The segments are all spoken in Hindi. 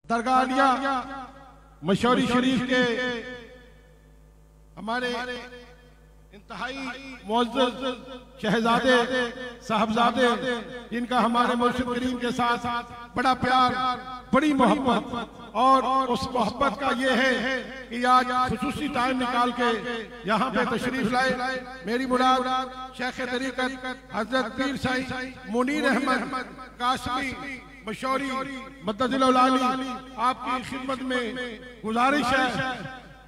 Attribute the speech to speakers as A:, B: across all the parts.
A: दरगाह आलिया मशोरी शरीफ के हमारे इंतहाई मुअज़्ज़ज़ शहजादे साहबजादे, जिनका हमारे मुर्शिद करीम के साथ बड़ा प्यार, बड़ी मोहब्बत, और उस मोहब्बत का ये है कि आज खुसूसी टाइम निकाल के यहाँ पे तशरीफ लाए। मेरी मुराद शेख तरीक़त हज़रत पीर साईं मुनीर अहमद कासमी मशोरी मद्दजिल आली, आपकी खिदमत में गुजारिश है,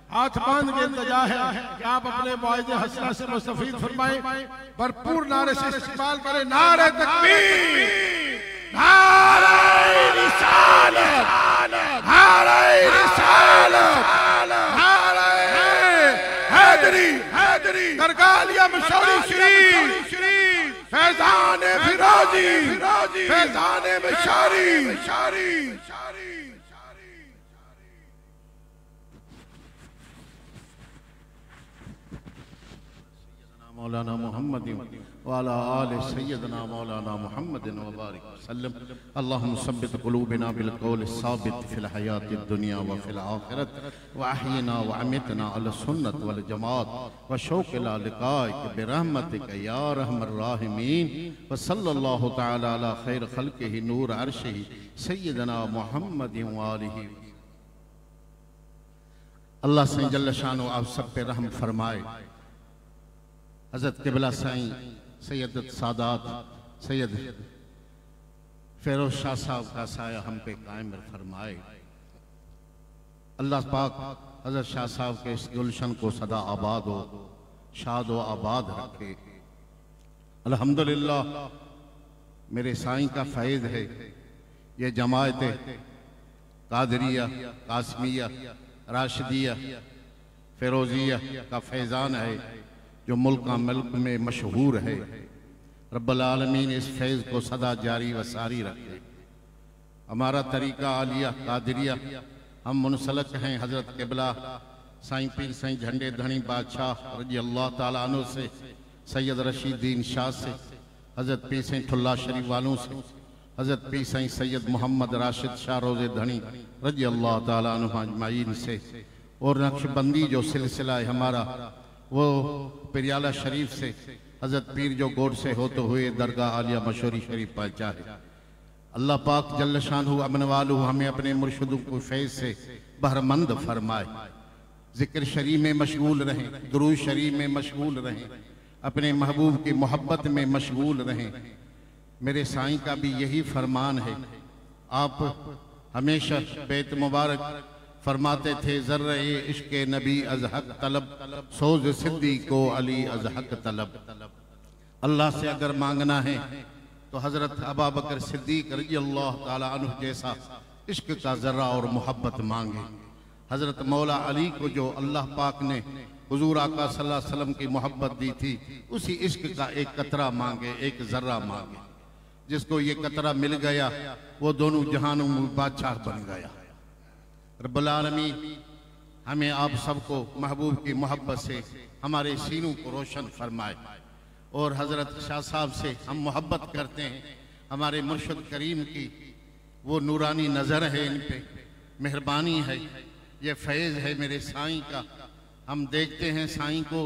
A: हाथ बांध के इल्तिजा है कि आप अपने मुआज़े हसना से मुस्तफ़ीद फरमाएं, भरपूर नारे से इस्तेमाल करें। नारे तकबीर, नारे रिसालत, नारे रिसालत, नारे हैदरी, दरगाह आलिया मशोरी शरीफ, फैज़ान फिरोजी, फैज़ान मशोरी। मौलाना मोहम्मद वाला आले सय्यदना मौलाना मोहम्मद व बारिक वसल्लम। अल्लाहुम्मा सब्बित क़ुलूबना बिल क़ौल साबित फिल हयातिद दुनिया व फिल आखिरत व अहयिना व अमीतना अला सुन्नत वल जमात व शौक़ इला लिक़ाइक बिरहमतिक या रहमर राहिमीन। व सल्लल्लाहु तआला अला खैर खल्क़िही नूर अर्शिही सय्यदना मुहम्मद व आलिही। अल्लाह से जल्ल शानो आप सब पे रहम फरमाए। हज़रत क़िबला साईं सैयद सादात सैयद फेरोज शाह साहब का साया हम पे कायम फरमाए। अल्लाह पाक हज़रत शाह साहब के इस गुलशन को सदा आबाद हो, शाद व आबाद रखे। अल्हम्दुलिल्लाह मेरे साईं का फैज़ है। ये जमात कादरिया, कासमिया, राशिदिया, फेरोजिया का फैज़ान है जो मुल्क में मशहूर है। रब्बुल आलमीन इस फैज़ को सदा जारी व सारी रखे। हमारा तरीक़ा आलिया कादरिया, हम मुनसलक हैं हज़रत क़िबला साईं पीर साईं झंडे धनी बादशाह रज़ी अल्लाह ताला अन्हु से, सैयद रशीदीन शाह से, हज़रत पीर साईं ठुल्ला शरीफ वालों से, हज़रत पीर साईं सैयद मोहम्मद राशिद शाह रोज़े धनी रज़ी अल्लाह ताला अन्हु अजमाइन से, और नक्शबंदी जो सिलसिला है हमारा वो पिरियाला शरीफ से, हज़रत पीर जो गोड से होते हुए दरगाह आलिया मशोरी शरीफ पहुँचा है। अल्लाह पाक जल्ल शानहु अमन वालू हमें अपने मुर्शिदों को फैज़ से बहरमंद फरमाए। ज़िक्र शरीफ में मशगूल रहें, दुरूद शरीफ में मशगूल रहें, अपने महबूब की मोहब्बत में मशगूल रहें। मेरे साईं का भी यही फरमान है। आप हमेशा बैत मुबारक फरमाते थे, ज़र्रे इश्क़ नबी अज़ हक़ तलब, सोज़ सिद्दी को अली अज़ हक़ तलब। अल्लाह से अगर मांगना है तो हज़रत अबू बकर सिद्दीक़ रज़ी अल्लाह ताला अन्हु जैसा इश्क़ का ज़र्रा और मोहब्बत मांगे। हज़रत मौला अली को जो अल्लाह पाक ने हुज़ूर आका सल्लल्लाहु अलैहि वसल्लम की मोहब्बत दी थी, उसी इश्क़ का एक कतरा मांगे, एक ज़र्रा मांगे। जिसको ये कतरा मिल गया वो दोनों जहानों में बादशाह बन गया। रब्बुल आलमीन हमें आप सबको महबूब की मोहब्बत से हमारे सीनों को रोशन फरमाए। और हज़रत शाह साहब से हम मोहब्बत करते हैं। हमारे मुर्शिद करीम की वो नूरानी नज़र है, इन पे मेहरबानी है, ये फैज़ है मेरे साईं का। हम देखते हैं साईं को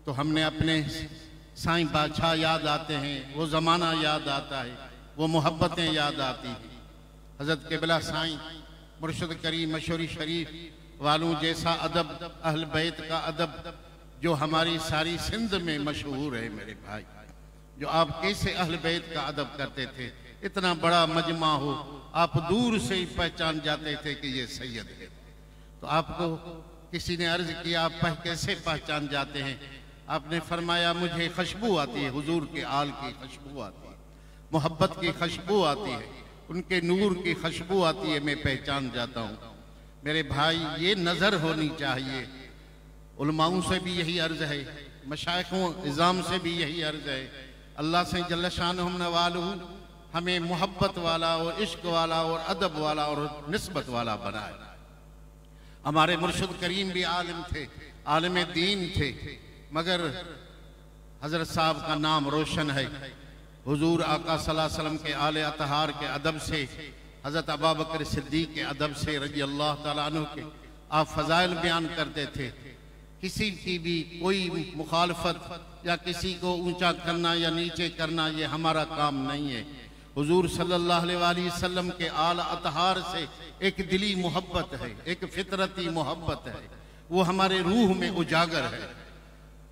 A: तो हमने अपने साईं बादशाह याद आते हैं, वो ज़माना याद आता है, वो मोहब्बतें याद आती हैं। हज़रत क़िबला साईं मुर्शिद करीम मशोरी शरीफ वालों जैसा अदब, अहल बैत का अदब जो हमारी सारी सिंध में मशहूर है। मेरे भाई, जो आप कैसे अहल बैत का अदब करते थे, इतना बड़ा मजमा हो, आप दूर से ही पहचान जाते थे कि ये सैयद है। तो आपको किसी ने अर्ज किया, आप कैसे पहचान जाते हैं? आपने फरमाया, मुझे खुशबू आती है, हुजूर के आल की खुशबू आती है, मोहब्बत की खुशबू आती है, उनके नूर की खुशबू आती है, मैं पहचान जाता हूँ। मेरे भाई, ये नज़र होनी चाहिए। उलमाओं से भी यही अर्ज है, मशाइखों इज़ाम से भी यही अर्ज है। अल्लाह से जल्ल शानुहु नवालू हमें मोहब्बत वाला और इश्क वाला और अदब वाला और निस्बत वाला बनाए। हमारे मुर्शिद करीम भी आलिम थे, आलिम दीन थे, मगर हज़रत साहब का नाम रोशन है। हुजूर आका सल्लल्लाहु अलैहि वसल्लम के आले अतहार के अदब से हज़रत अबू बकर सिद्दीक़ के अदब से रज़ी अल्लाह ताला अन्हु के आप फ़ज़ाइल बयान करते थे। किसी की भी कोई मुखालफत या किसी को ऊंचा करना या नीचे करना ये हमारा काम नहीं है। हुजूर सल्लल्लाहु अलैहि वसल्लम के आल अतहार से एक दिली मोहब्बत है, एक फितरती मोहब्बत है, वो हमारे रूह में उजागर है।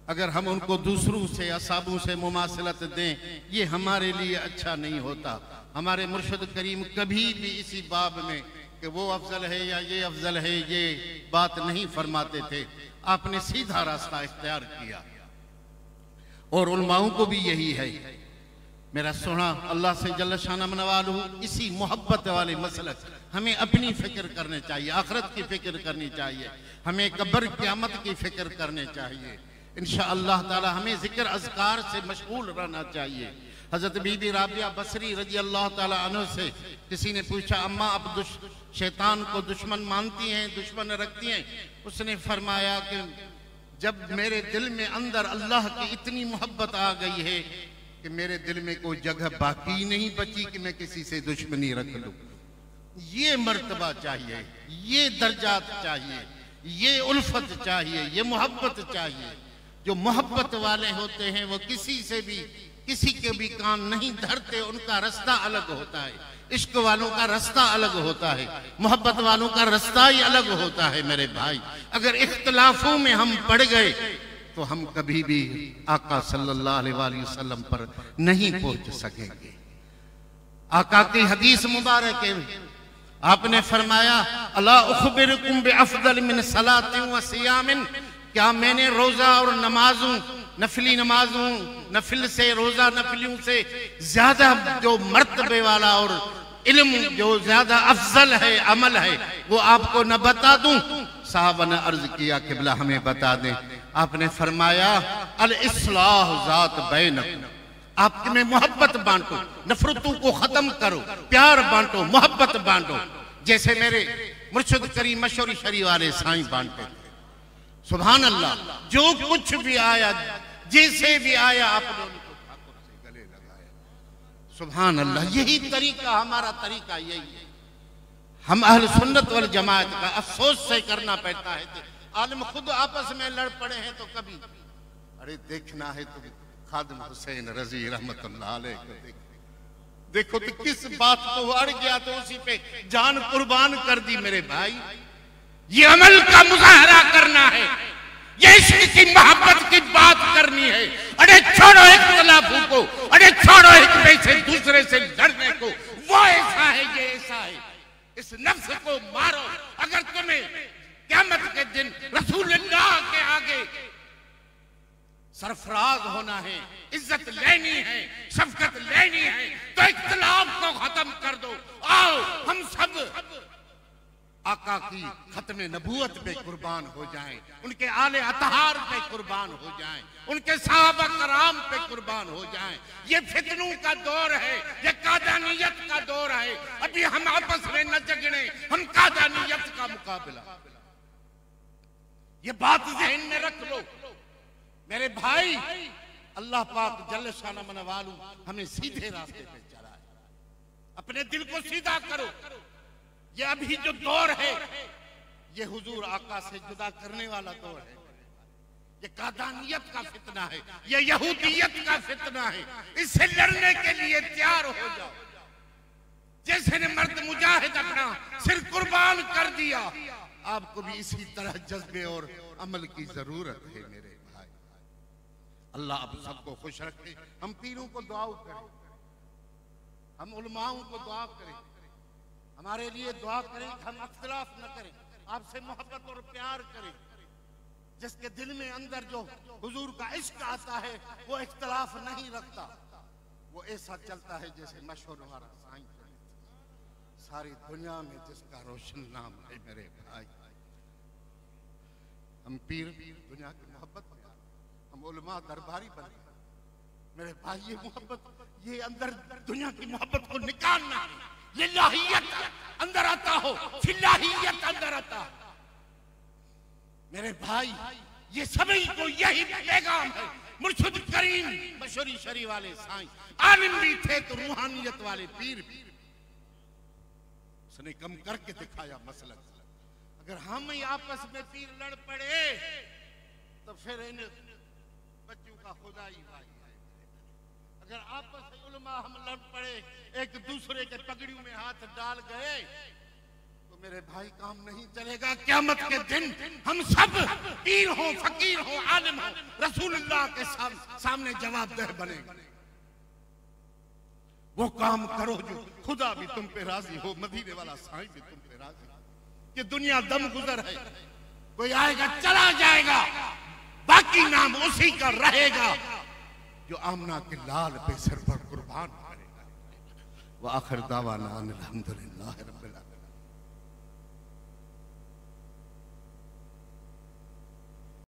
A: अगर हम उनको दूसरों से असाबों से मुमासलत दें ये हमारे लिए अच्छा नहीं होता। हमारे मुर्शिद करीम कभी भी इसी बाब में कि वो अफजल है या ये अफजल है ये बात नहीं फरमाते थे। आपने सीधा रास्ता इख्तियार किया और उलमाओं को भी यही है। मेरा सोना अल्लाह से जल्ल शाना मनवालू इसी मोहब्बत वाले मसलक हमें अपनी फिक्र करने चाहिए, आखिरत की फिक्र करनी चाहिए, हमें कब्र क़यामत की फिक्र करने चाहिए। इंशाअल्लाह ताला हमें जिक्र अज़कार से मशगूल रहना चाहिए। हज़रत बीबी राबिया बसरी रज़ी अल्लाह ताला अन्हा से किसी ने पूछा, अम्मा आप शैतान को दुश्मन मानती हैं, दुश्मन रखती हैं? उसने फरमाया कि जब मेरे दिल में अंदर अल्लाह की इतनी मोहब्बत आ गई है कि मेरे दिल में कोई जगह बाकी नहीं बची कि मैं किसी से दुश्मनी रख लूं। ये मर्तबा चाहिए, ये दर्जात चाहिए, ये उल्फत चाहिए, ये मोहब्बत चाहिए। जो मोहब्बत वाले होते हैं वो किसी से भी किसी के भी कान नहीं धरते, उनका रास्ता अलग होता है। इश्क वालों का रास्ता अलग होता है, मोहब्बत वालों का रास्ता ही अलग होता है। मेरे भाई अगर इख्तिलाफों में हम पड़ गए तो हम कभी भी आका सल्लल्लाहु अलैहि वसल्लम पर नहीं पहुंच सकेंगे। आका की हदीस मुबारक है, आपने फरमाया अला उखबिरुकुम बिअफ़ज़ल मिन सलातिन व सियामिन, क्या मैंने रोजा और नमाजों नफली नमाजों नफिल से रोजा नफलियों से ज्यादा जो मर्तबे वाला और इल्म जो ज्यादा अफजल है अमल है वो आपको न बता दूं? साहबा ने अर्ज किया क़िबला हमें बता दें। आपने फरमाया अल इस्लाह ज़ात बैनकुम, आपके में मोहब्बत बांटो, नफरतों को खत्म करो, प्यार बांटो, मोहब्बत बांटो, जैसे मेरे मुर्शिद करीम मशोरी शरीफ वाले साईं बांटते थे। सुभान अल्लाह, जो कुछ भी आया जैसे भी आया आपने उनको ठाकुर से गले लगाया। सुभान अल्लाह, यही तरीका हमारा तरीका यही है। हम अहल सुन्नत वल जमात का अफसोस से करना पड़ता है। आलिम खुद आपस में लड़ पड़े हैं तो कभी अरे देखना है तो खादिम हुसैन रजी रहमतुल्लाह अलैह को देखो तो किस बात को अड़ गया तो उसी पे जान कुर्बान कर दी। मेरे भाई ये अमल का मुजाहरा करना है, ये इश्क की मोहब्बत की बात करनी है। अरे छोड़ो इख्तिलाफों को, अरे छोड़ो एक से दूसरे से लड़ने को। वो ऐसा है ये ऐसा है, इस नफ्स को मारो। अगर तुम्हें क़यामत के दिन रसूलुल्लाह के आगे सरफराज होना है, इज्जत लेनी है, शफकत लेनी है तो इख्तिलाफ को खत्म कर दो। आओ हम सब आका की खत्म नबूवत पे कुर्बान हो जाएं, उनके आले अतहार पे कुर्बान हो जाएं, उनके सहाबा कराम पे कुर्बान हो जाएं। ये फितनों का दौर है, ये कादानियत का दौर है। अभी हम आपस में न झगड़े, हम कादानियत का मुकाबला। ये बात ज़हन में रख लो मेरे भाई। अल्लाह पाक जल्ल शाना मनवालू हमें सीधे रास्ते पे चलाए। अपने दिल को सीधा करो। ये अभी जो दौर है ये हुजूर आका से जुदा करने वाला दौर है। ये कादानियत का फितना है, ये यहूदियत का फितना है। इससे लड़ने के लिए तैयार हो जाओ। जैसे ने मर्द मुजाहिद अपना सिर कुर्बान कर दिया, आपको भी इसी तरह जज्बे और अमल की जरूरत है मेरे भाई। अल्लाह आप सबको खुश रखे। हम पीरों को दुआ करें, हम उलमाओं को दुआ करें, हमारे लिए दुआ करें, हम इख्तिलाफ न करें, आपसे मोहब्बत और प्यार करें। जिसके दिल में अंदर जो हुजूर का इश्क आता है वो इख्तिलाफ नहीं रखता, वो ऐसा चलता है जैसे मशहूर हमारा साईं सारी दुनिया में जिसका रोशन नाम है मेरे भाई। हम पीर दुनिया की मोहब्बत में, हम उलमा दरबारी बने मेरे भाई। ये मोहब्बत, ये अंदर दुनिया की मोहब्बत को निकालना, ये लाहियत अंदर आता हो, फिल्लाहियत अंदर आता हो मेरे भाई। ये सभी को यही पैगाम है। मुर्शिद करीम मशोरी शरीफ वाले साईं आलिम भी थे तो रूहानियत वाले पीर भी। उसने कम करके दिखाया मसलन। अगर हम ही आपस में पीर लड़ पड़े तो फिर इन बच्चों का खुदा ही भाई है। अगर आपस में उलमा हम लड़ पड़े, एक दूसरे के पगड़ियों में हाथ डाल गए तो मेरे भाई काम नहीं चलेगा। क़यामत के दिन हम सब पीर हो, फकीर हो, आलिम हो, रसूलुल्लाह के सामने जवाबदेह बनेंगे। वो काम करो जो खुदा भी तुम पे राजी हो, मदीने वाला साईं भी तुम पे राजी हो। कि दुनिया दम गुजर है, कोई आएगा चला जाएगा, बाकी नाम उसी का रहेगा जो आमना के लाल पे सिर पर कुर्बान करेगा। व आखिर दावाना अनिल हम्दुलिल्लाहि रब्बिल आलमीन।